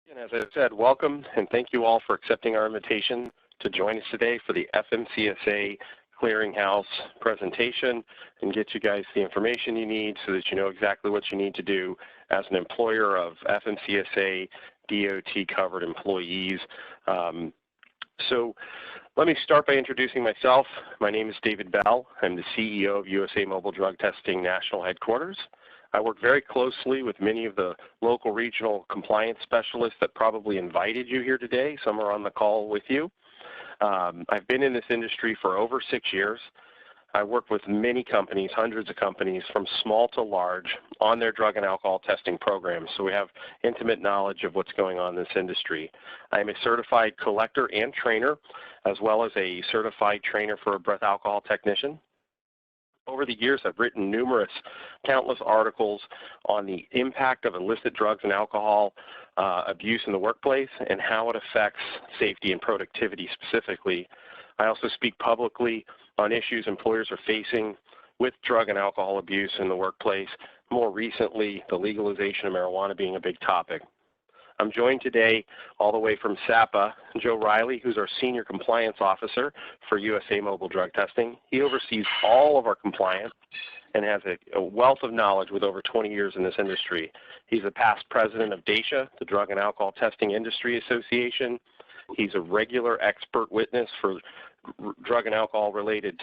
And as I said, welcome and thank you all for accepting our invitation to join us today for the FMCSA Clearinghouse presentation and get you guys the information you need so that you know exactly what you need to do as an employer of FMCSA DOT covered employees. So let me start by introducing myself. My name is David Bell. I'm the CEO of USA Mobile Drug Testing National Headquarters. I work very closely with many of the local regional compliance specialists that probably invited you here today. Some are on the call with you. I've been in this industry for over 6 years. I work with many companies, hundreds of companies, from small to large, on their drug and alcohol testing programs. So we have intimate knowledge of what's going on in this industry. I am a certified collector and trainer, as well as a certified trainer for a breath alcohol technician. Over the years, I've written countless articles on the impact of illicit drugs and alcohol abuse in the workplace and how it affects safety and productivity specifically. I also speak publicly on issues employers are facing with drug and alcohol abuse in the workplace, more recently the legalization of marijuana being a big topic. I'm joined today all the way from SAPA, Joe Riley, who's our Senior Compliance Officer for USA Mobile Drug Testing. He oversees all of our compliance and has a wealth of knowledge with over 20 years in this industry. He's a past president of DASHA, the Drug and Alcohol Testing Industry Association. He's a regular expert witness for drug and alcohol related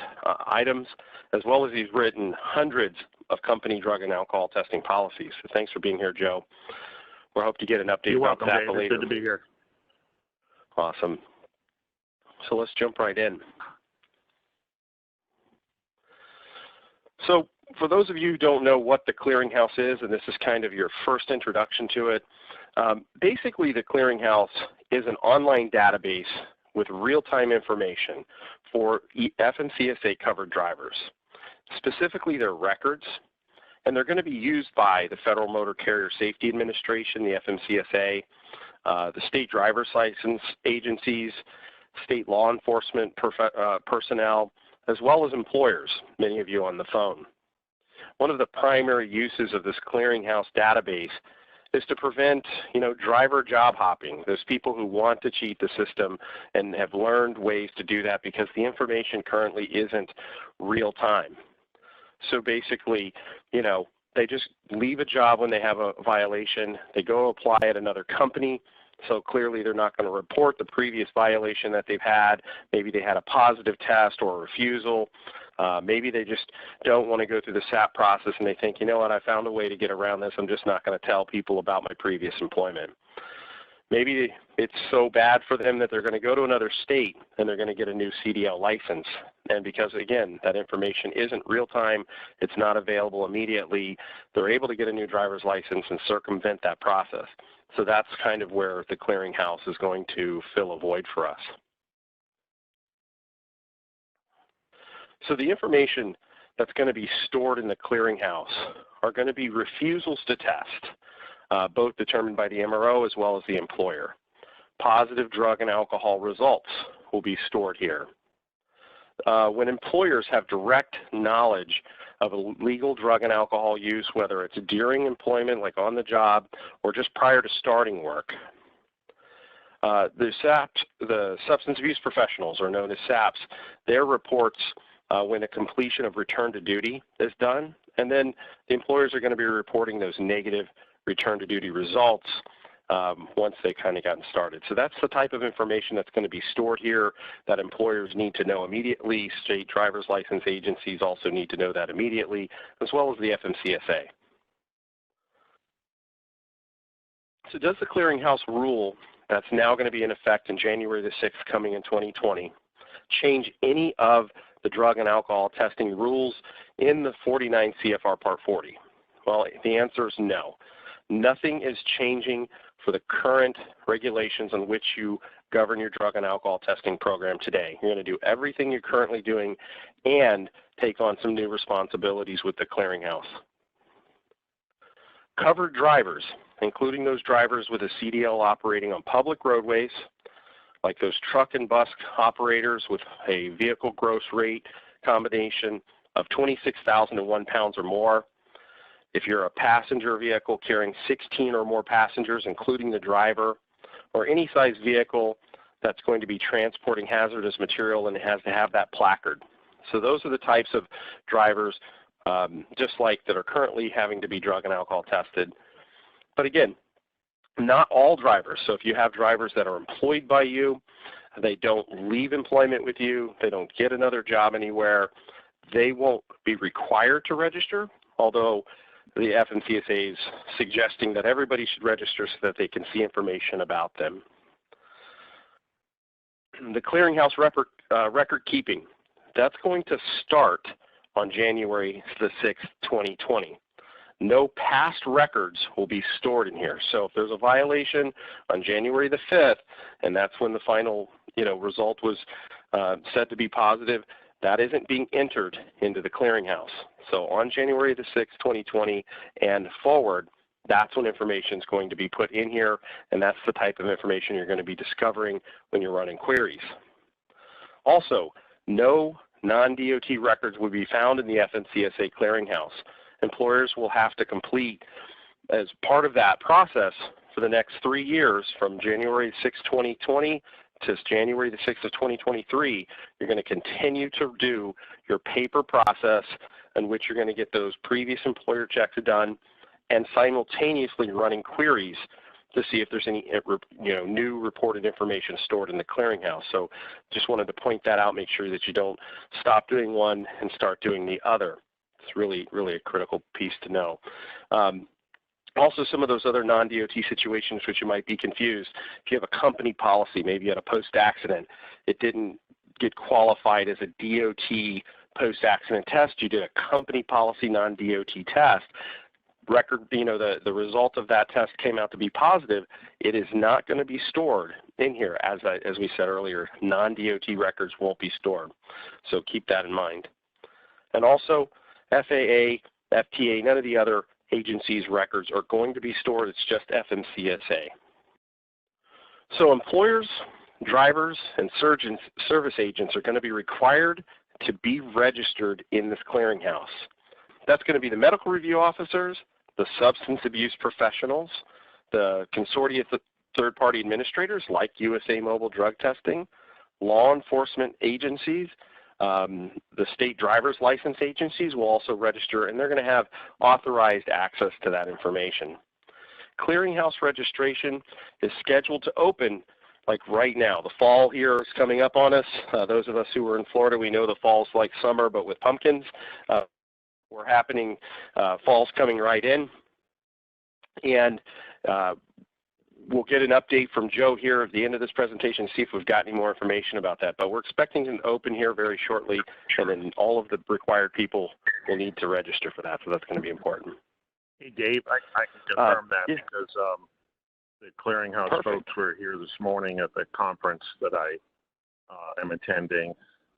items, as well as he's written hundreds of company drug and alcohol testing policies. So thanks for being here, Joe. We hope to get an update about that later. Good to be here. Awesome. So let's jump right in. So for those of you who don't know what the Clearinghouse is, and this is kind of your first introduction to it, basically the Clearinghouse is an online database with real-time information for FMCSA covered drivers, specifically their records. And they're going to be used by the Federal Motor Carrier Safety Administration, the FMCSA, the state driver's license agencies, state law enforcement personnel, as well as employers, many of you on the phone. One of the primary uses of this Clearinghouse database is to prevent, driver job hopping, those people who want to cheat the system and have learned ways to do that because the information currently isn't real time. So basically, they just leave a job when they have a violation. They go apply at another company. So clearly they're not going to report the previous violation that they've had. Maybe they had a positive test or a refusal. Maybe they just don't want to go through the SAP process and they think, you know what, I found a way to get around this. I'm just not going to tell people about my previous employment. Maybe it's so bad for them that they're going to go to another state and they're going to get a new CDL license. And because, again, that information isn't real time, it's not available immediately, they're able to get a new driver's license and circumvent that process. So that's kind of where the Clearinghouse is going to fill a void for us. So the information that's going to be stored in the Clearinghouse are going to be refusals to test, both determined by the MRO as well as the employer. Positive drug and alcohol results will be stored here. When employers have direct knowledge of illegal drug and alcohol use, whether it's during employment, like on the job, or just prior to starting work. The substance abuse professionals, are known as SAPs, their reports when a completion of return to duty is done, and then the employers are going to be reporting those negative return to duty results once they kind of gotten started. So that's the type of information that's going to be stored here that employers need to know immediately. State driver's license agencies also need to know that immediately, as well as the FMCSA. So does the Clearinghouse rule that's now going to be in effect in January the 6th coming in 2020 change any of the drug and alcohol testing rules in the 49 CFR Part 40? Well, the answer is no. Nothing is changing for the current regulations on which you govern your drug and alcohol testing program today. You're going to do everything you're currently doing and take on some new responsibilities with the Clearinghouse. Covered drivers, including those drivers with a CDL operating on public roadways, like those truck and bus operators with a vehicle gross rate combination of 26,001 pounds or more. If you're a passenger vehicle carrying 16 or more passengers, including the driver, or any size vehicle that's going to be transporting hazardous material and it has to have that placard. So those are the types of drivers, just like that are currently having to be drug and alcohol tested. But again, not all drivers. So if you have drivers that are employed by you, they don't leave employment with you, they don't get another job anywhere, they won't be required to register, although the FMCSA is suggesting that everybody should register so that they can see information about them. The clearinghouse record keeping, that's going to start on January the 6th, 2020. No past records will be stored in here. So if there's a violation on January the 5th, and that's when the final result was said to be positive, that isn't being entered into the clearinghouse. So on January the 6th, 2020 and forward, that's when information is going to be put in here, and that's the type of information you're going to be discovering when you're running queries. Also, no non-DOT records will be found in the FMCSA Clearinghouse. Employers will have to complete, as part of that process, for the next 3 years, from January 6, 2020 to January the 6th of 2023, you're going to continue to do your paper process in which you're going to get those previous employer checks done and simultaneously running queries to see if there's any new reported information stored in the clearinghouse. So just wanted to point that out, make sure that you don't stop doing one and start doing the other. It's really, really a critical piece to know. Also, some of those other non-DOT situations which you might be confused. If you have a company policy, maybe you had a post-accident, it didn't get qualified as a DOT post-accident test, you did a company policy non-DOT test, the result of that test came out to be positive, it is not going to be stored in here. As we said earlier, non-DOT records won't be stored. So keep that in mind. And also, FAA, FTA, none of the other agencies' records are going to be stored. It's just FMCSA. So employers, drivers, and service agents are going to be required to be registered in this clearinghouse. That's going to be the medical review officers, the substance abuse professionals, the consortia third-party administrators like USA Mobile Drug Testing, law enforcement agencies, the state driver's license agencies will also register, and they're going to have authorized access to that information. Clearinghouse registration is scheduled to open like right now. The fall here is coming up on us. Those of us who are in Florida, we know the fall's like summer, but with pumpkins. We're happening, fall's coming right in. And we'll get an update from Joe here at the end of this presentation, see if we've got any more information about that. But we're expecting an open here very shortly, and then all of the required people will need to register for that, so that's going to be important. Hey, Dave, I can confirm that yeah. because the clearinghouse Perfect. folks were here this morning at the conference that I am attending,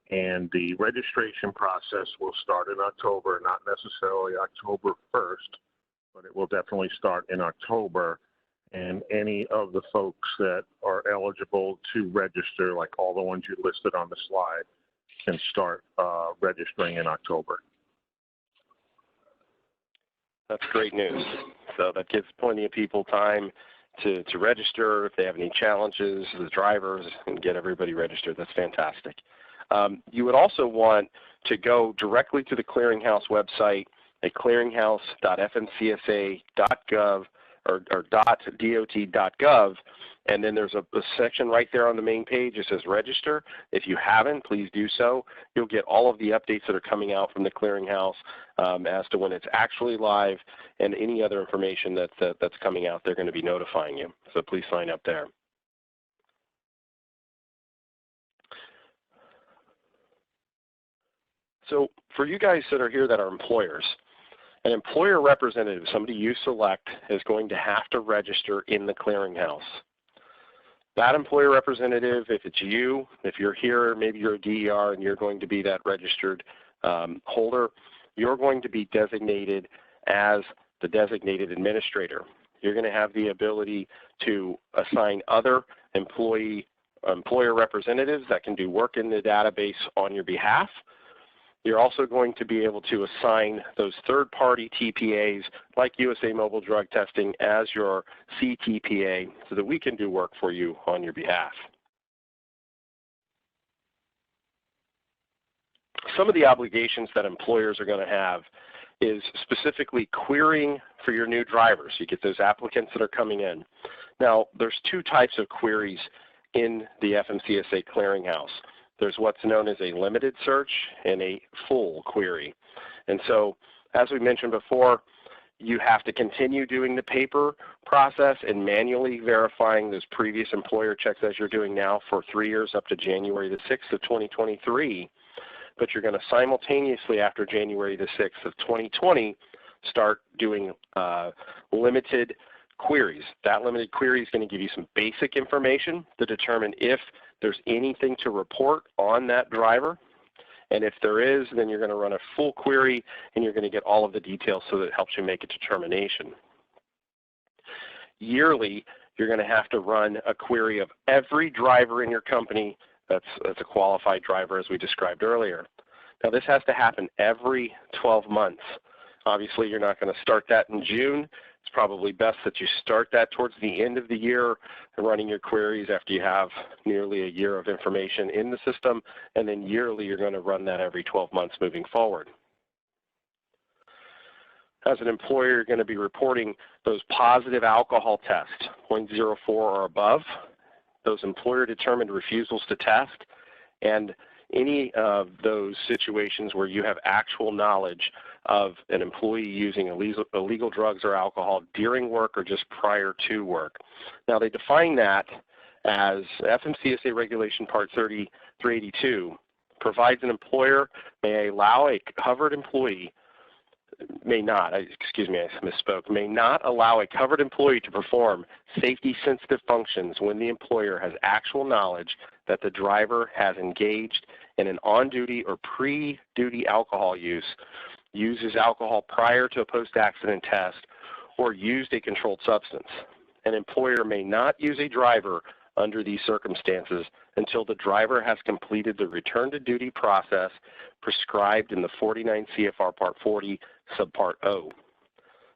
and the registration process will start in October, not necessarily October 1st, but it will definitely start in October. And any of the folks that are eligible to register, like all the ones you listed on the slide, can start registering in October. That's great news. So that gives plenty of people time to register if they have any challenges, the drivers, and get everybody registered. That's fantastic. You would also want to go directly to the clearinghouse website at clearinghouse.fmcsa.gov or .dot.gov, and then there's a section right there on the main page that says register. If you haven't, please do so. You'll get all of the updates that are coming out from the clearinghouse as to when it's actually live, and any other information that's coming out, they're going to be notifying you. So please sign up there. So for you guys that are here that are employers, an employer representative, somebody you select, is going to have to register in the clearinghouse. That employer representative, if it's you, if you're here, maybe you're a DER and you're going to be that registered holder, you're going to be designated as the designated administrator. You're going to have the ability to assign other employer representatives that can do work in the database on your behalf. You're also going to be able to assign those third-party TPAs like USA Mobile Drug Testing as your CTPA so that we can do work for you on your behalf. Some of the obligations that employers are going to have is specifically querying for your new drivers. You get those applicants that are coming in. Now, there's two types of queries in the FMCSA Clearinghouse. There's what's known as a limited search and a full query. And so, as we mentioned before, you have to continue doing the paper process and manually verifying those previous employer checks as you're doing now for 3 years up to January the 6th of 2023. But you're going to simultaneously, after January the 6th of 2020, start doing limited queries. That limited query is going to give you some basic information to determine if there's anything to report on that driver. And if there is, then you're going to run a full query and you're going to get all of the details so that it helps you make a determination. Yearly, you're going to have to run a query of every driver in your company that's a qualified driver, as we described earlier. Now, this has to happen every 12 months. Obviously, you're not going to start that in June. It's probably best that you start that towards the end of the year, running your queries after you have nearly a year of information in the system, and then yearly you're going to run that every 12 months moving forward. As an employer, you're going to be reporting those positive alcohol tests, 0.04 or above, those employer-determined refusals to test, and any of those situations where you have actual knowledge of an employee using illegal drugs or alcohol during work or just prior to work. Now, they define that as FMCSA Regulation Part 382 provides an employer may allow a covered employee may not allow a covered employee to perform safety-sensitive functions when the employer has actual knowledge that the driver has engaged in an on-duty or pre-duty alcohol use, uses alcohol prior to a post-accident test, or used a controlled substance. An employer may not use a driver under these circumstances until the driver has completed the return to duty process prescribed in the 49 CFR Part 40, Subpart O.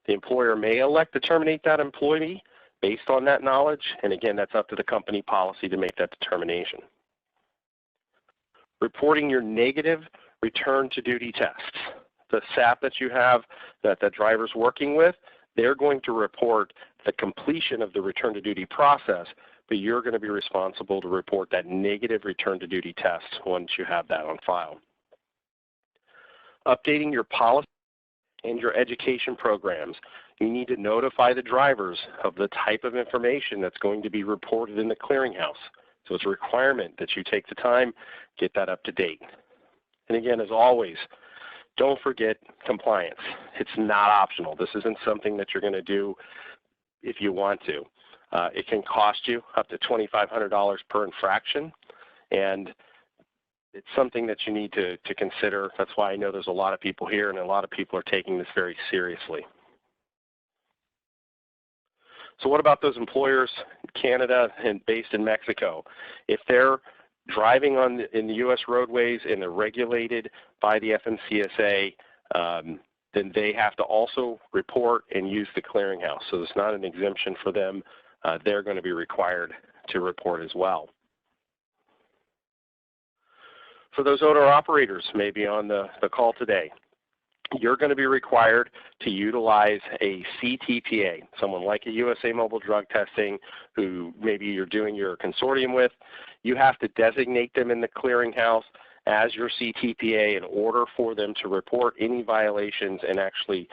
The employer may elect to terminate that employee based on that knowledge, and again, that's up to the company policy to make that determination. Reporting your negative return to duty tests. The SAP that you have that the driver's working with, they're going to report the completion of the return to duty process, but you're going to be responsible to report that negative return to duty test once you have that on file. Updating your policy and your education programs. You need to notify the drivers of the type of information that's going to be reported in the clearinghouse. So it's a requirement that you take the time, get that up to date. And again, as always, don't forget compliance. It's not optional. This isn't something that you're going to do if you want to. It can cost you up to $2,500 per infraction, and it's something that you need to consider. That's why I know there's a lot of people here, and a lot of people are taking this very seriously. So what about those employers in Canada and based in Mexico? If they're driving in the U.S. roadways and they're regulated by the FMCSA, then they have to also report and use the clearinghouse. So there's not an exemption for them. They're going to be required to report as well. For those owner operators maybe on the call today, you're going to be required to utilize a CTPA, someone like a USA Mobile Drug Testing who maybe you're doing your consortium with. You have to designate them in the clearinghouse as your CTPA in order for them to report any violations and actually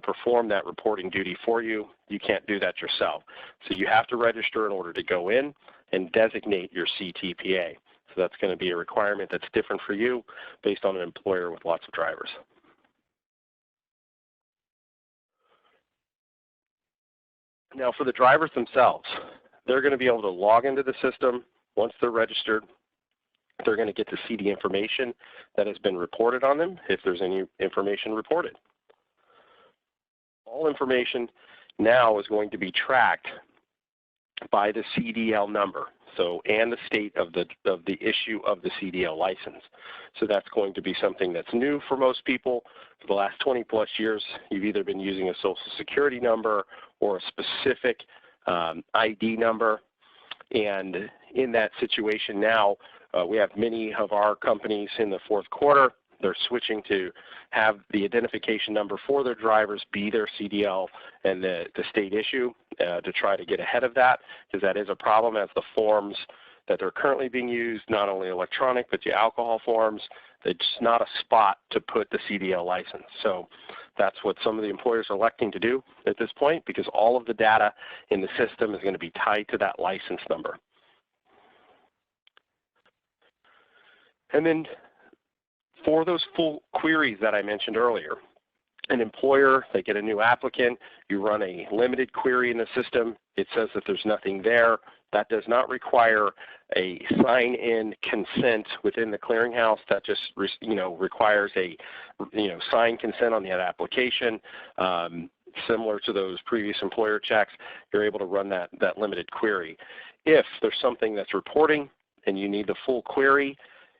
perform that reporting duty for you. You can't do that yourself. So you have to register in order to go in and designate your CTPA. So that's going to be a requirement that's different for you based on an employer with lots of drivers. Now for the drivers themselves, they're going to be able to log into the system once they're registered. They're going to get to see the information that has been reported on them if there's any information reported. All information now is going to be tracked by the CDL number. So, and the state of the issue of the CDL license. So that's going to be something that's new for most people. For the last 20 plus years, you've either been using a social security number or a specific ID number. And in that situation now, we have many of our companies in the fourth quarter, they're switching to have the identification number for their drivers be their CDL and the state issue to try to get ahead of that, because that is a problem as the forms that are currently being used, not only electronic, but the alcohol forms, it's not a spot to put the CDL license. So that's what some of the employers are electing to do at this point, because all of the data in the system is going to be tied to that license number. And then for those full queries that I mentioned earlier, an employer, they get a new applicant, you run a limited query in the system, it says that there's nothing there. That does not require a sign-in consent within the clearinghouse. That just requires a signed consent on that application. Similar to those previous employer checks, you're able to run that limited query. If there's something that's reporting and you need the full query,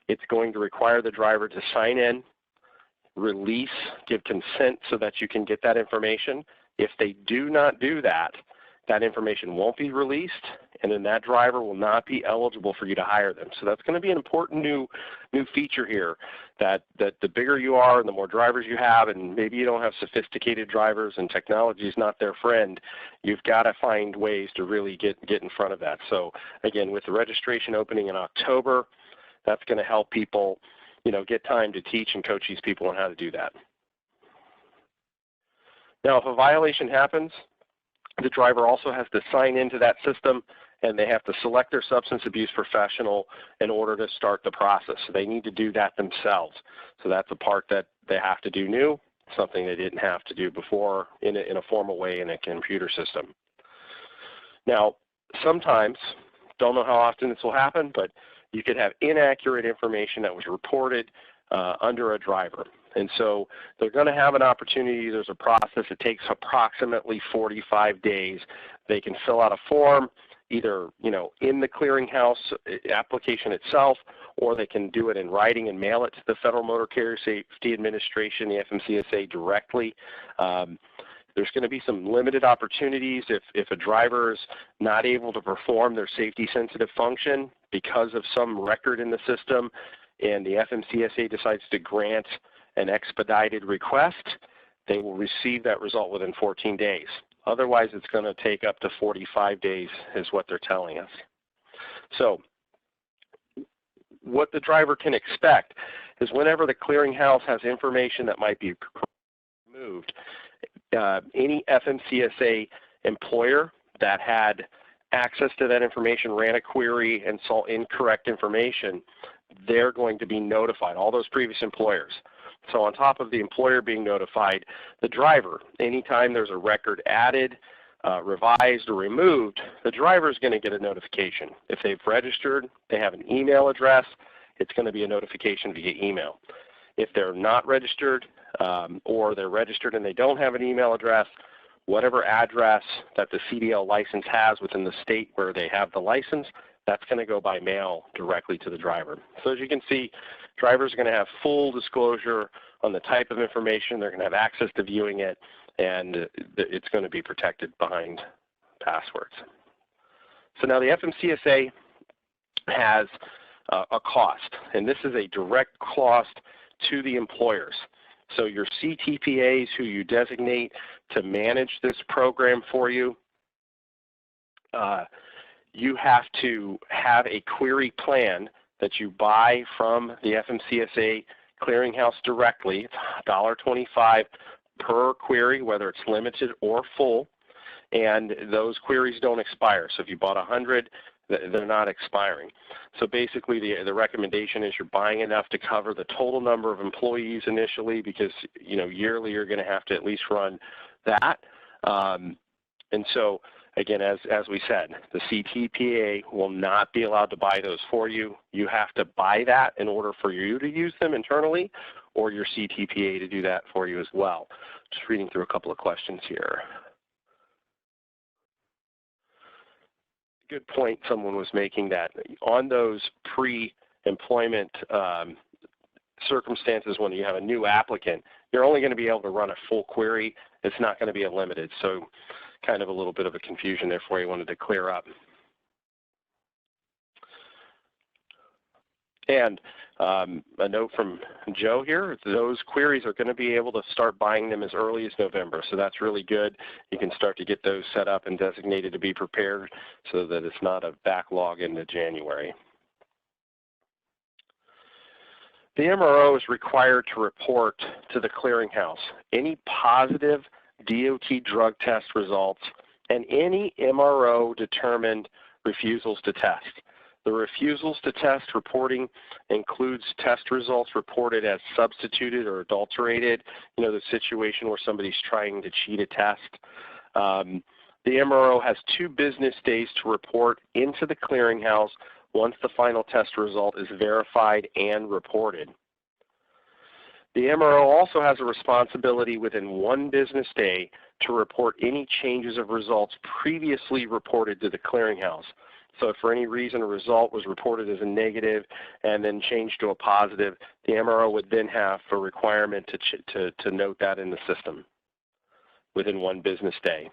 it's going to require the driver to sign in, release, give consent so that you can get that information. If they do not do that, that information won't be released, and then that driver will not be eligible for you to hire them. So that's going to be an important new feature here, that the bigger you are and the more drivers you have, and maybe you don't have sophisticated drivers and technology is not their friend, you've got to find ways to really get in front of that. So again, with the registration opening in October, that's going to help people, get time to teach and coach these people on how to do that. Now, if a violation happens, the driver also has to sign into that system, and they have to select their substance abuse professional in order to start the process. So they need to do that themselves. So that's a part that they have to do new, something they didn't have to do before in a formal way in a computer system. Now, sometimes, don't know how often this will happen, but you could have inaccurate information that was reported under a driver. And so they're going to have an opportunity. There's a process. It takes approximately 45 days. They can fill out a form either in the clearinghouse application itself, or they can do it in writing and mail it to the Federal Motor Carrier Safety Administration, the FMCSA, directly. There's going to be some limited opportunities if a driver is not able to perform their safety-sensitive function because of some record in the system, and the FMCSA decides to grant an expedited request, they will receive that result within 14 days. Otherwise, it's going to take up to 45 days is what they're telling us. So what the driver can expect is whenever the clearinghouse has information that might be removed, any FMCSA employer that had access to that information, ran a query, and saw incorrect information, they're going to be notified, all those previous employers. So on top of the employer being notified, the driver, anytime there's a record added, revised, or removed, the driver is going to get a notification. If they've registered, they have an email address, it's going to be a notification via email. If they're not registered, or they're registered and they don't have an email address, whatever address that the CDL license has within the state where they have the license, that's going to go by mail directly to the driver. So as you can see, drivers are going to have full disclosure on the type of information. They're going to have access to viewing it, and it's going to be protected behind passwords. So now the FMCSA has a cost, and this is a direct cost to the employers. So your CTPAs who you designate to manage this program for you, you have to have a query plan that you buy from the FMCSA clearinghouse directly. It's $1.25 per query, whether it's limited or full, and those queries don't expire. So if you bought 100, they're not expiring. So basically the recommendation is you're buying enough to cover the total number of employees initially, because yearly you're going to have to at least run that. And so again, as we said, the CTPA will not be allowed to buy those for you. You have to buy that in order for you to use them internally, or your CTPA to do that for you as well. Just reading through a couple of questions here. good point someone was making, that on those pre-employment circumstances when you have a new applicant, you're only going to be able to run a full query. It's not going to be a limited. So kind of a little bit of a confusion there for you, wanted to clear up. And a note from Joe here, those queries are going to be able to start buying them as early as November. So that's really good. You can start to get those set up and designated to be prepared so that it's not a backlog into January. The MRO is required to report to the clearinghouse any positive DOT drug test results and any MRO determined refusals to test. The refusals to test reporting includes test results reported as substituted or adulterated, the situation where somebody's trying to cheat a test. The MRO has 2 business days to report into the clearinghouse once the final test result is verified and reported. The MRO also has a responsibility within 1 business day to report any changes of results previously reported to the clearinghouse. So if for any reason a result was reported as a negative and then changed to a positive, the MRO would then have a requirement to note that in the system within 1 business day.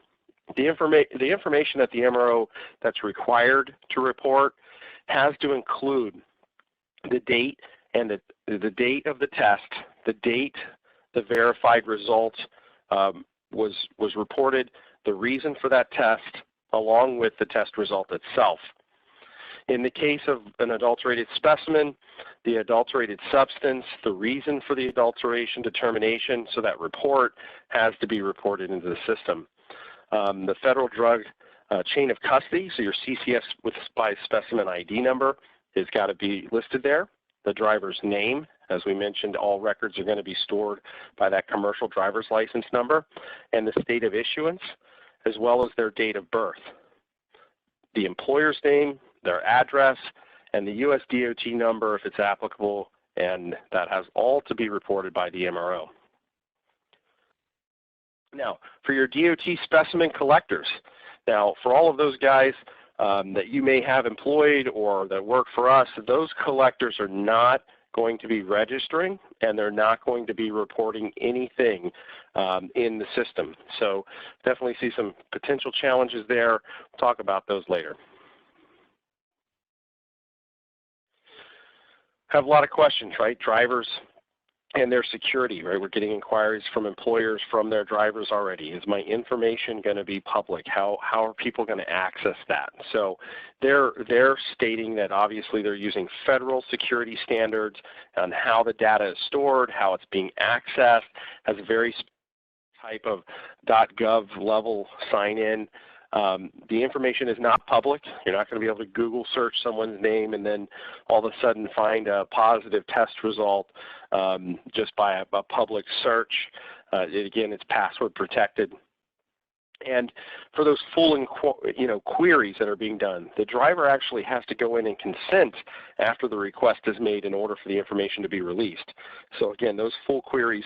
The information that the MRO that's required to report has to include the date and the date of the test, the date the verified result was reported, the reason for that test, along with the test result itself. In the case of an adulterated specimen, the adulterated substance, the reason for the adulteration determination, so that report has to be reported into the system. The federal drug chain of custody, so your CCS by specimen ID number, has got to be listed there. The driver's name, as we mentioned, all records are going to be stored by that commercial driver's license number, and the state of issuance, as well as their date of birth. The employer's name, their address, and the US DOT number if it's applicable, and that has all to be reported by the MRO. Now, for your DOT specimen collectors, now for all of those guys that you may have employed or that work for us, those collectors are not going to be registering and they're not going to be reporting anything in the system. So definitely see some potential challenges there. We'll talk about those later. Have a lot of questions, right? Drivers and their security, right? We're getting inquiries from employers from their drivers already. Is my information going to be public? How are people going to access that? So they're stating that obviously they're using federal security standards on how the data is stored, how it's being accessed, has a very type of .gov level sign-in. The information is not public. You're not going to be able to Google search someone's name and then all of a sudden find a positive test result just by a public search. Again, it's password protected. And for those full queries that are being done, the driver actually has to go in and consent after the request is made in order for the information to be released. So again, those full queries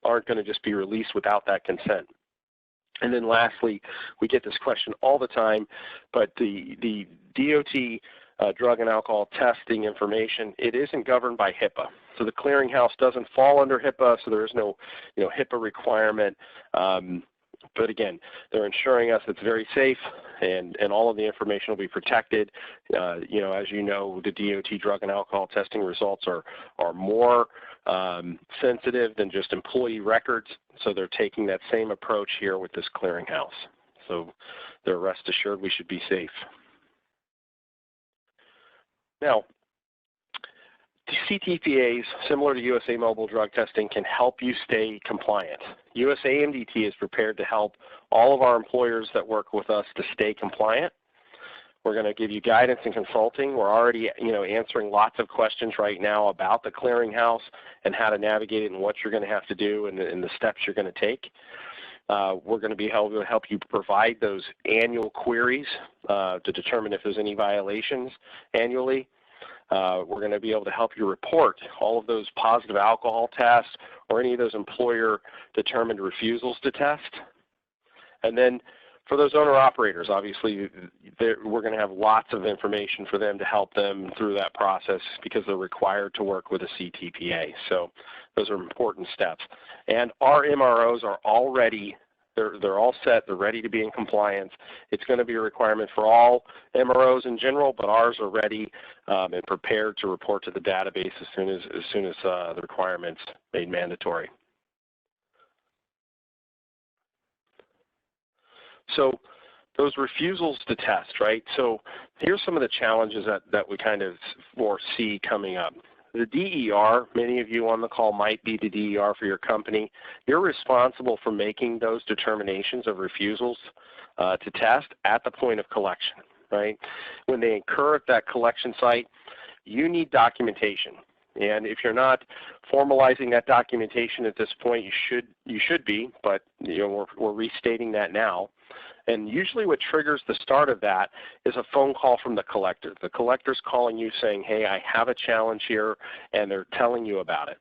aren't going to just be released without that consent. And then lastly, we get this question all the time, but the DOT drug and alcohol testing information, it isn't governed by HIPAA. So the clearinghouse doesn't fall under HIPAA, so there is no HIPAA requirement. But again, they're ensuring us it's very safe and all of the information will be protected. As you know, the DOT drug and alcohol testing results are more sensitive than just employee records, so they're taking that same approach here with this clearinghouse. So they're rest assured we should be safe. Now, CTPAs, similar to USA Mobile Drug Testing, can help you stay compliant. USAMDT is prepared to help all of our employers that work with us to stay compliant. We're going to give you guidance and consulting. We're already, answering lots of questions right now about the clearinghouse and how to navigate it and what you're going to have to do and the steps you're going to take. We're going to be able to help you provide those annual queries to determine if there's any violations annually. We're going to be able to help you report all of those positive alcohol tests or any of those employer-determined refusals to test. And then For those owner-operators, obviously, we're going to have lots of information for them to help them through that process because they're required to work with a CTPA. So those are important steps. And our MROs are already, they're all set, they're ready to be in compliance. It's going to be a requirement for all MROs in general, but ours are ready and prepared to report to the database as soon as the requirement's made mandatory. So those refusals to test, right? So here's some of the challenges that we kind of foresee coming up. The DER, many of you on the call might be the DER for your company. You're responsible for making those determinations of refusals to test at the point of collection, right? When they incur at that collection site, you need documentation. And if you're not formalizing that documentation at this point, you should be, but we're restating that now. And usually what triggers the start of that is a phone call from the collector. The collector's calling you saying, hey, I have a challenge here, and they're telling you about it.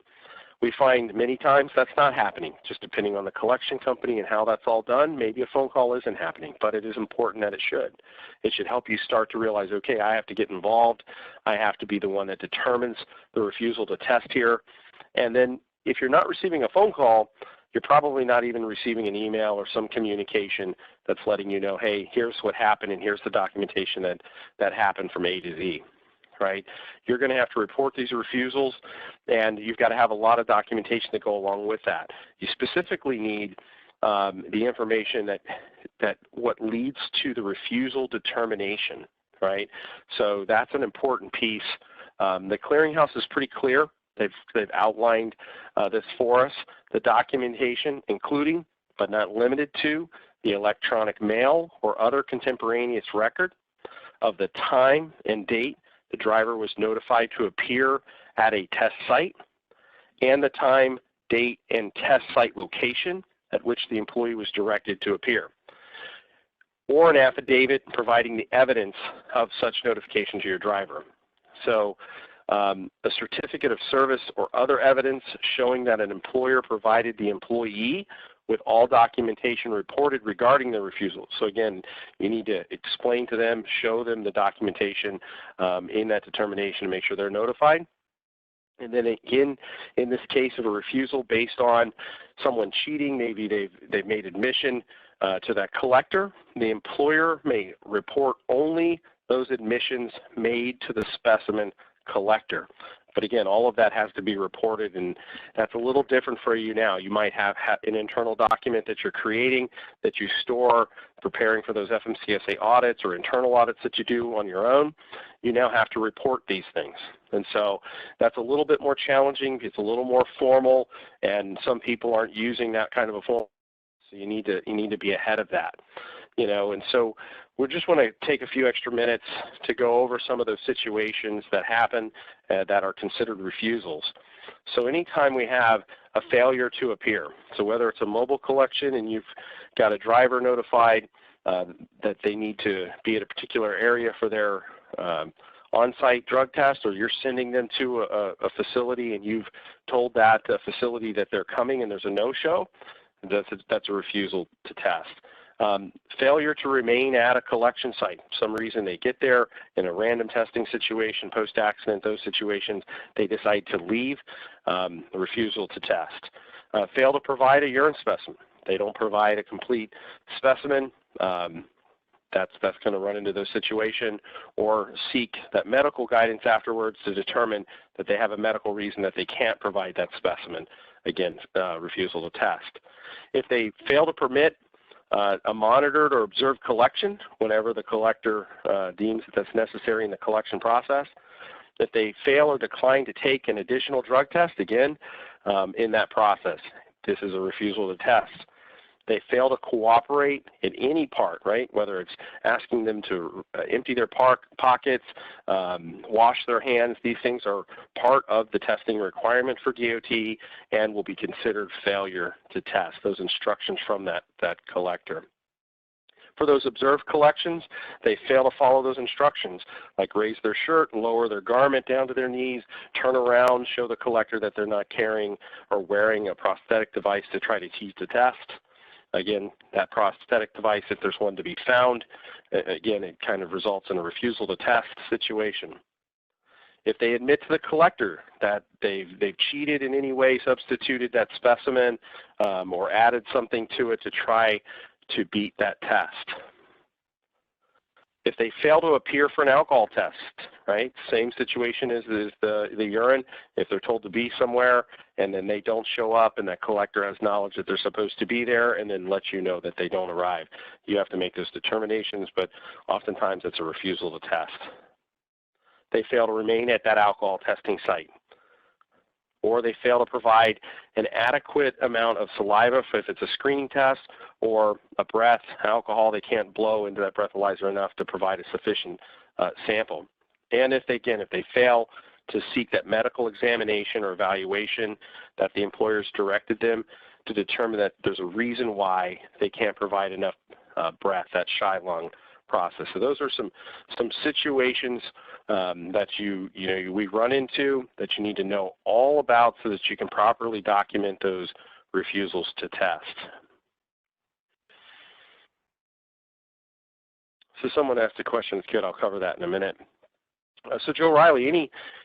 We find many times that's not happening, just depending on the collection company and how that's all done. Maybe a phone call isn't happening, but it is important that it should. It should help you start to realize, okay, I have to get involved. I have to be the one that determines the refusal to test here. And then if you're not receiving a phone call, you're probably not even receiving an email or some communication that's letting you know, hey, here's what happened and here's the documentation that happened from A to Z, right? You're going to have to report these refusals, and you've got to have a lot of documentation that go along with that. You specifically need the information that what leads to the refusal determination, right? So that's an important piece. The clearinghouse is pretty clear. They've outlined this for us. The documentation, including but not limited to the electronic mail or other contemporaneous record of the time and date the driver was notified to appear at a test site, and the time, date, and test site location at which the employee was directed to appear, or an affidavit providing the evidence of such notification to your driver. So a certificate of service or other evidence showing that an employer provided the employee with all documentation reported regarding the refusal. So again, you need to explain to them, show them the documentation in that determination to make sure they're notified. And then again, in this case of a refusal based on someone cheating, maybe they've made admission to that collector, the employer may report only those admissions made to the specimen collector. But again, all of that has to be reported, and that's a little different for you now. You might have an internal document that you're creating that you store, preparing for those FMCSA audits or internal audits that you do on your own. You now have to report these things. And so that's a little bit more challenging. It's a little more formal, and some people aren't using that kind of a form. So you need to be ahead of that. And so we just want to take a few extra minutes to go over some of those situations that happen that are considered refusals. So anytime we have a failure to appear, so whether it's a mobile collection and you've got a driver notified that they need to be at a particular area for their on-site drug test, or you're sending them to a facility and you've told that facility that they're coming and there's a no-show, that's a refusal to test. Failure to remain at a collection site. For some reason they get there in a random testing situation, post-accident, those situations, they decide to leave, refusal to test. Fail to provide a urine specimen. They don't provide a complete specimen. That's going to run into those situations, or seek that medical guidance afterwards to determine that they have a medical reason that they can't provide that specimen. Again, refusal to test. If they fail to permit a monitored or observed collection whenever the collector deems that that's necessary in the collection process. If they fail or decline to take an additional drug test, again, in that process, this is a refusal to test. They fail to cooperate in any part, right? Whether it's asking them to empty their pockets, wash their hands, these things are part of the testing requirement for DOT and will be considered failure to test, those instructions from that collector. For those observed collections, they fail to follow those instructions, like raise their shirt and lower their garment down to their knees, turn around, show the collector that they're not carrying or wearing a prosthetic device to try to tease the test. Again, that prosthetic device, if there's one to be found, again, it kind of results in a refusal to test situation. If they admit to the collector that they've cheated in any way, substituted that specimen, or added something to it to try to beat that test. If they fail to appear for an alcohol test, right? Same situation as the urine. If they're told to be somewhere and then they don't show up and that collector has knowledge that they're supposed to be there and then lets you know that they don't arrive. You have to make those determinations, but oftentimes it's a refusal to test. They fail to remain at that alcohol testing site. Or they fail to provide an adequate amount of saliva if it's a screening test, or a breath, alcohol, they can't blow into that breathalyzer enough to provide a sufficient sample. And if they fail to seek that medical examination or evaluation that the employer's directed them to determine that there's a reason why they can't provide enough breath, that shy lung process. So those are some situations that we run into that you need to know all about so that you can properly document those refusals to test. So someone asked a question, it's good, I'll cover that in a minute. So Joe Riley,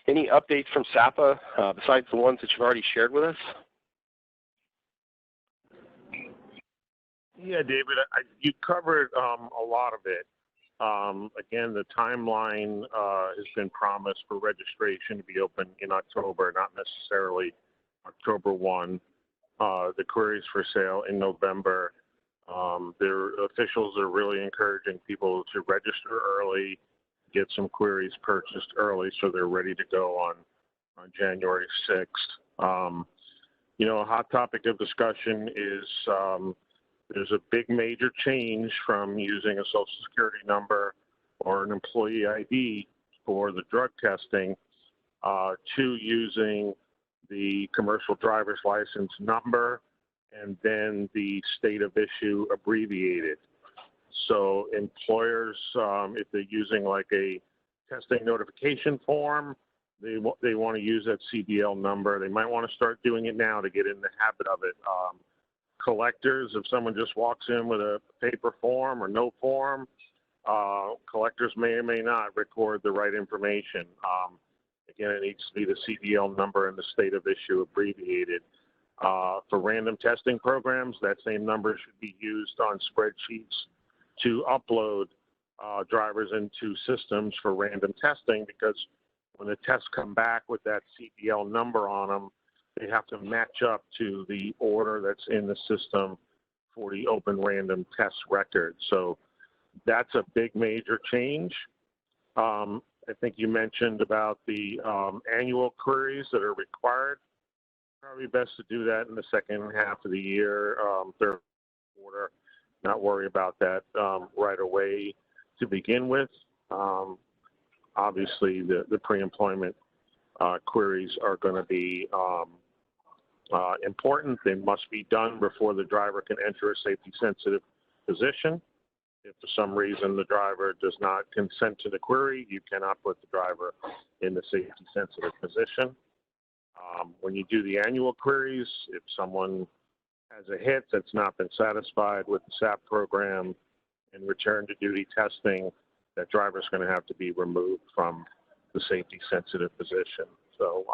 any updates from SAPA besides the ones that you've already shared with us? Yeah, David, you covered a lot of it. Again, the timeline has been promised for registration to be open in October, not necessarily October 1. The queries for sale in November. Their officials are really encouraging people to register early, get some queries purchased early so they're ready to go on January 6th. A hot topic of discussion is there's a big major change from using a Social Security number or an employee ID for the drug testing to using the commercial driver's license number and then the state of issue abbreviated. So employers, if they're using like a testing notification form, they want to use that CDL number. They might want to start doing it now to get in the habit of it. Collectors, if someone just walks in with a paper form or no form, collectors may or may not record the right information. Again, it needs to be the CDL number and the state of issue abbreviated. For random testing programs, that same number should be used on spreadsheets to upload drivers into systems for random testing, because when the tests come back with that CDL number on them, they have to match up to the order that's in the system for the open random test record. So that's a big major change. I think you mentioned about the annual queries that are required. Probably best to do that in the second half of the year, third quarter, not worry about that right away to begin with. Obviously, the pre-employment queries are going to be important. They must be done before the driver can enter a safety-sensitive position. If for some reason the driver does not consent to the query, you cannot put the driver in the safety-sensitive position. When you do the annual queries, if someone has a hit that's not been satisfied with the SAP program and return to duty testing, that driver is going to have to be removed from the safety-sensitive position. So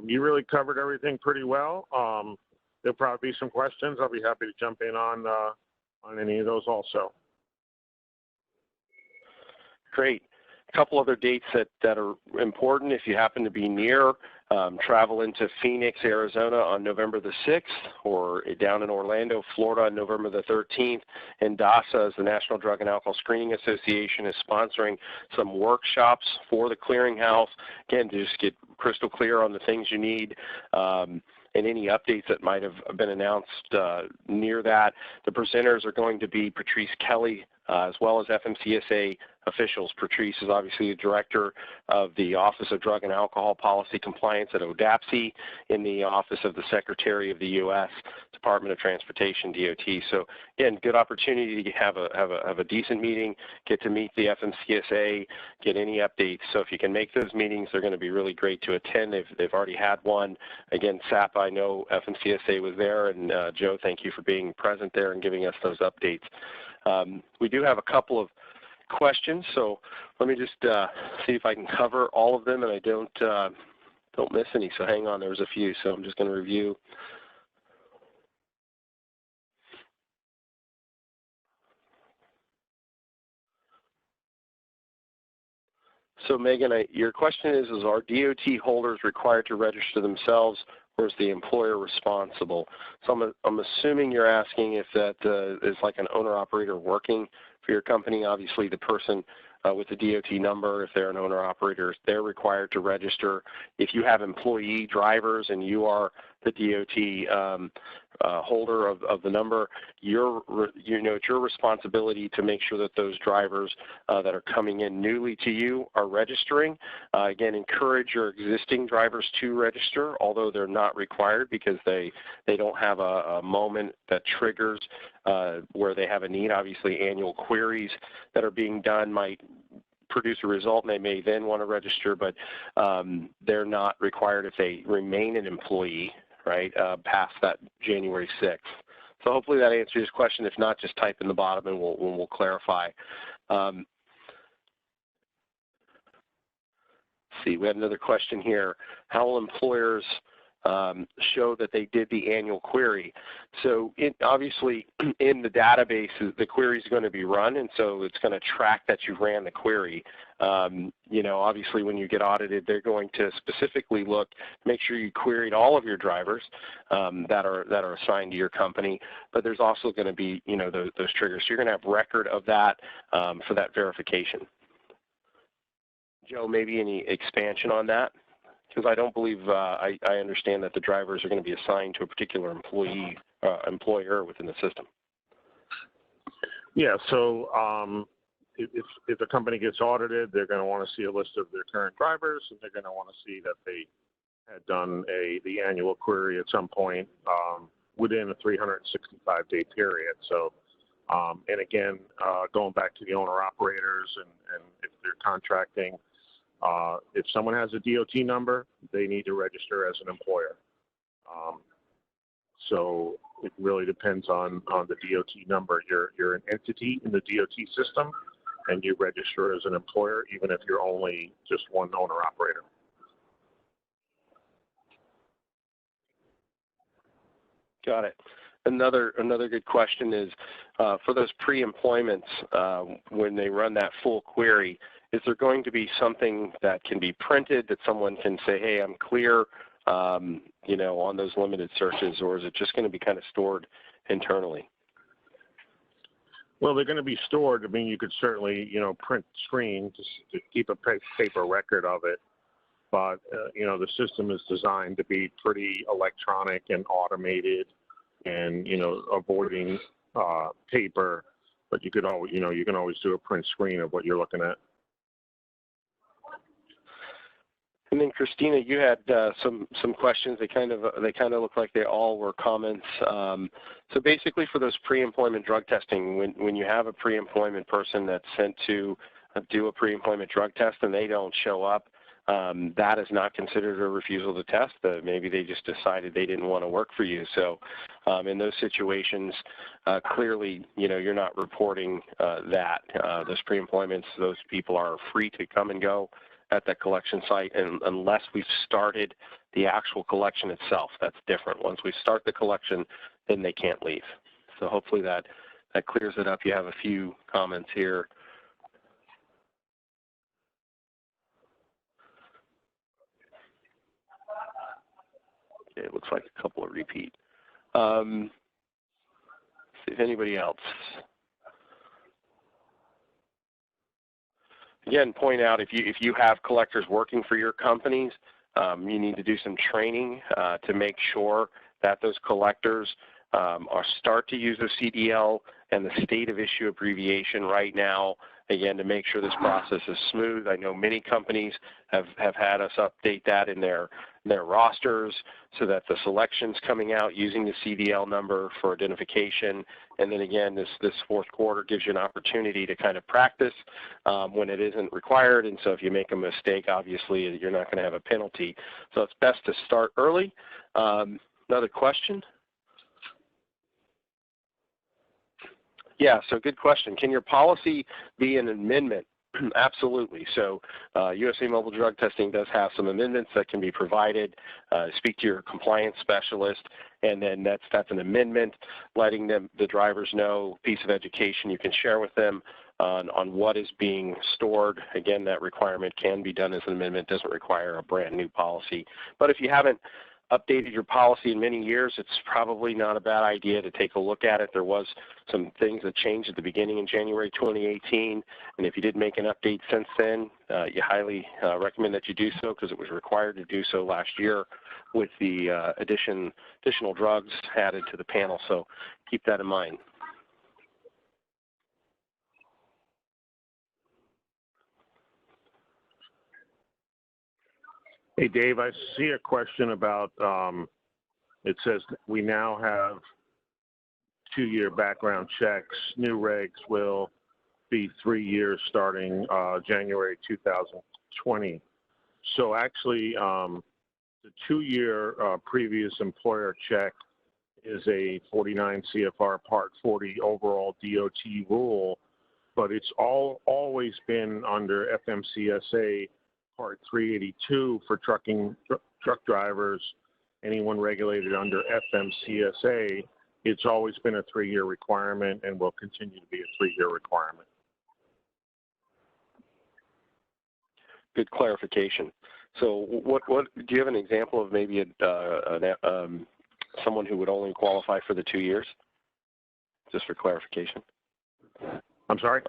you really covered everything pretty well. There'll probably be some questions. I'll be happy to jump in on any of those also. Great. A couple other dates that are important if you happen to be near. Travel into Phoenix, Arizona on November the 6th, or down in Orlando, Florida on November the 13th. And DASA, as the National Drug and Alcohol Screening Association, is sponsoring some workshops for the clearinghouse. Again, to just get crystal clear on the things you need. And any updates that might have been announced near that. The presenters are going to be Patrice Kelly, as well as FMCSA officials. Patrice is obviously the Director of the Office of Drug and Alcohol Policy Compliance at ODAPSI in the Office of the Secretary of the U.S. Department of Transportation, DOT. So again, good opportunity to have a decent meeting, get to meet the FMCSA, get any updates. So if you can make those meetings, they're going to be really great to attend. They've already had one. Again, SAP, I know FMCSA was there, and Joe, thank you for being present there and giving us those updates. We do have a couple of questions, so let me just see if I can cover all of them and I don't miss any. So hang on, there's a few, so I'm just going to review. So Megan, your question is are DOT holders required to register themselves, or is the employer responsible? So I'm assuming you're asking if that is like an owner-operator working for your company. Obviously, the person with the DOT number, if they're an owner-operator, they're required to register. If you have employee drivers and you are the DOT holder of the number, it's your responsibility to make sure that those drivers that are coming in newly to you are registering. Again, encourage your existing drivers to register, although they're not required because they don't have a moment that triggers where they have a need. Obviously, annual queries that are being done might produce a result and they may then want to register, but they're not required if they remain an employee, right, past that January 6th. So hopefully that answers your question. If not, just type in the bottom and we'll clarify. See, we had another question here. How will employers show that they did the annual query? So obviously in the database, the query is going to be run, and so it's going to track that you ran the query. Obviously when you get audited, they're going to specifically look, make sure you queried all of your drivers that are assigned to your company, but there's also going to be, those triggers. So you're going to have record of that for that verification. Joe, maybe any expansion on that? Because I don't believe I understand that the drivers are going to be assigned to a particular employer within the system. Yeah, so if a company gets audited, they're going to want to see a list of their current drivers, and they're going to want to see that they had done the annual query at some point within a 365-day period. So, and again, going back to the owner-operators and if they're contracting, if someone has a DOT number, they need to register as an employer. So it really depends on the DOT number. You're an entity in the DOT system, and you register as an employer, even if you're only just one owner-operator. Got it. Another good question is, for those pre-employments, when they run that full query, is there going to be something that can be printed that someone can say, hey, I'm clear, on those limited searches, or is it just going to be kind of stored internally? Well, they're going to be stored. I mean, you could certainly, print screen to keep a paper record of it. But, the system is designed to be pretty electronic and automated and, avoiding paper. But you could always, you can always do a print screen of what you're looking at. And then Christina, you had some questions. They kind of look like they all were comments. So basically, for those pre-employment drug testing, when you have a pre-employment person that's sent to do a pre-employment drug test and they don't show up, that is not considered a refusal to test. Maybe they just decided they didn't want to work for you. So in those situations, clearly, you're not reporting that. Those pre-employments, those people are free to come and go at that collection site, and unless we've started the actual collection itself. That's different. Once we start the collection, then they can't leave. So hopefully that clears it up. You have a few comments here. Okay, it looks like a couple of repeat. See if anybody else. Again, point out if you have collectors working for your companies, you need to do some training to make sure that those collectors start to use the CDL and the state of issue abbreviation right now, again, to make sure this process is smooth. I know many companies have had us update that in their rosters so that the selection's coming out using the CDL number for identification. And then again, this fourth quarter gives you an opportunity to kind of practice when it isn't required. And so if you make a mistake, obviously you're not going to have a penalty. So it's best to start early. Another question? Yeah, so good question. Can your policy be an amendment? Absolutely. So USA Mobile Drug Testing does have some amendments that can be provided. Speak to your compliance specialist, and then that's an amendment, letting the drivers know, piece of education you can share with them on what is being stored. Again, that requirement can be done as an amendment, doesn't require a brand new policy. But if you haven't updated your policy in many years, it's probably not a bad idea to take a look at it. There was some things that changed at the beginning in January 2018, and if you did make an update since then, you highly recommend that you do so because it was required to do so last year with the additional drugs added to the panel, so keep that in mind. Hey, Dave, I see a question about, it says we now have 2-year background checks. New regs will be 3 years starting January 2020. So actually, the 2-year previous employer check is a 49 CFR Part 40 overall DOT rule, but it's always been under FMCSA Part 382 for truck drivers, anyone regulated under FMCSA. It's always been a 3-year requirement and will continue to be a 3-year requirement. Good clarification. So what do you have an example of maybe someone who would only qualify for the 2 years? Just for clarification. I'm sorry?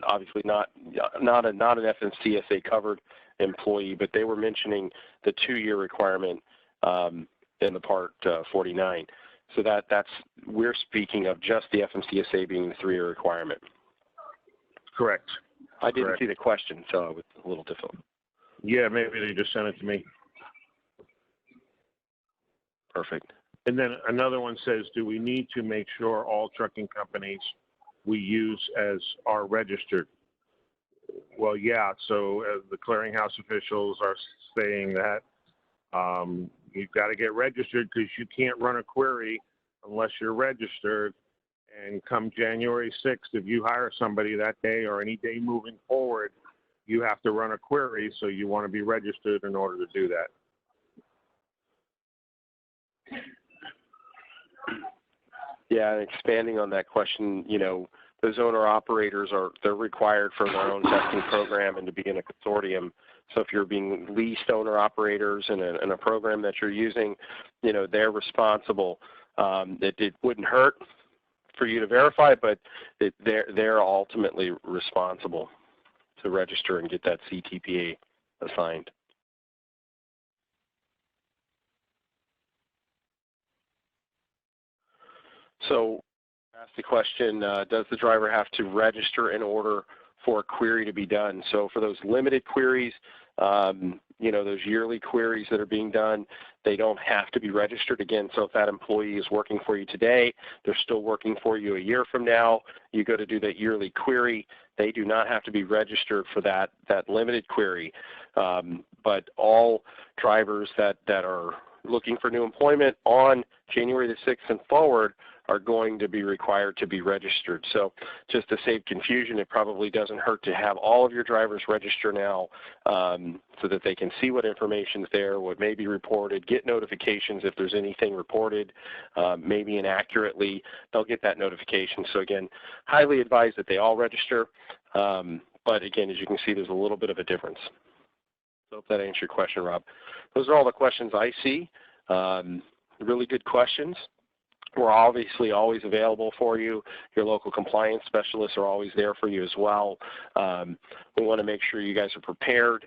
Obviously not an FMCSA covered employee, but they were mentioning the 2-year requirement in the Part 49. So we're speaking of just the FMCSA being the 3-year requirement. Correct. I didn't see the question, so it was a little difficult. Yeah, maybe they just sent it to me. Perfect. And then another one says, do we need to make sure all trucking companies we use are registered? Well, yeah. So the clearinghouse officials are saying that you've got to get registered because you can't run a query unless you're registered. And come January 6th, if you hire somebody that day or any day moving forward, you have to run a query. So you want to be registered in order to do that. Yeah, and expanding on that question, those owner-operators they're required for their own testing program and to be in a consortium. So if you're being leased owner-operators in a program that you're using, they're responsible. It wouldn't hurt for you to verify, but they're ultimately responsible to register and get that CTPA assigned. So ask the question, does the driver have to register in order for a query to be done? So for those limited queries, those yearly queries that are being done, they don't have to be registered again. So if that employee is working for you today, they're still working for you a year from now, you go to do that yearly query, they do not have to be registered for that limited query. But all drivers that are looking for new employment on January the 6th and forward are going to be required to be registered. So just to save confusion, it probably doesn't hurt to have all of your drivers register now so that they can see what information is there, what may be reported, get notifications if there's anything reported, maybe inaccurately, they'll get that notification. So again, highly advised that they all register. But again, as you can see, there's a little bit of a difference. So hope that answered your question, Rob. Those are all the questions I see. Really good questions. We're obviously always available for you. Your local compliance specialists are always there for you as well. We want to make sure you guys are prepared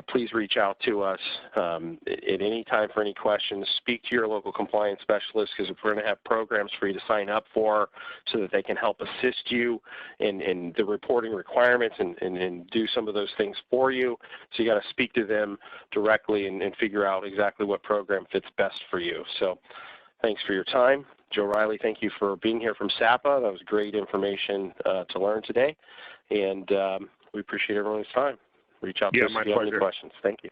please reach out to us at any time for any questions. Speak to your local compliance specialist, because we're going to have programs for you to sign up for so that they can help assist you in the reporting requirements and do some of those things for you. So you got to speak to them directly and figure out exactly what program fits best for you. So thanks for your time. Joe Riley, thank you for being here from SAPA. That was great information to learn today. And we appreciate everyone's time. Reach out to us if you have any questions. Thank you.